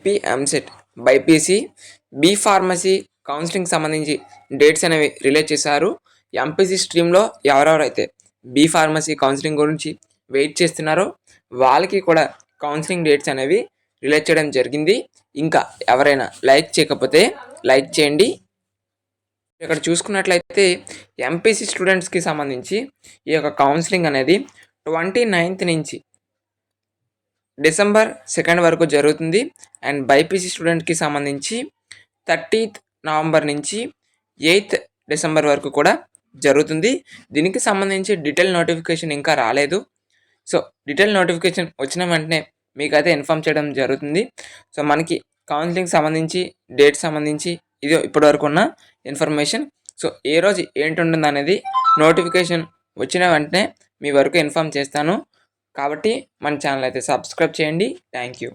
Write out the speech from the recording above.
P EAMCET, BiPC, B pharmacy counselling సంబంధించి dates అనేవి release చేశారు. ఎంపీసీ స్ట్రీమ్లో ఎవరెవరైతే బీ ఫార్మసీ కౌన్సిలింగ్ గురించి వెయిట్ చేస్తున్నారో వాళ్ళకి కూడా కౌన్సిలింగ్ డేట్స్ అనేవి రిలీజ్ చేయడం జరిగింది. ఇంకా ఎవరైనా లైక్ చేయకపోతే లైక్ చేయండి. ఇక్కడ చూసుకున్నట్లయితే ఎంపీసీ స్టూడెంట్స్కి సంబంధించి ఈ యొక్క కౌన్సిలింగ్ అనేది 29th నుంచి డిసెంబర్ 2 వరకు జరుగుతుంది. అండ్ బైపీసీ స్టూడెంట్కి సంబంధించి 30th నవంబర్ నుంచి 8th డిసెంబర్ వరకు కూడా జరుగుతుంది. దీనికి సంబంధించి డీటెయిల్ నోటిఫికేషన్ ఇంకా రాలేదు. సో డీటెయిల్ నోటిఫికేషన్ వచ్చిన వెంటనే మీకైతే ఇన్ఫామ్ చేయడం జరుగుతుంది. సో మనకి కౌన్సిలింగ్ సంబంధించి డేట్ సంబంధించి ఇది ఇప్పటివరకు ఉన్న ఇన్ఫర్మేషన్. సో ఏ రోజు ఏంటి ఉంటుంది అనేది నోటిఫికేషన్ వచ్చిన వెంటనే మీ వరకు ఇన్ఫామ్ చేస్తాను. కాబట్టి మన ఛానల్ అయితే సబ్స్క్రైబ్ చేయండి. Thank you.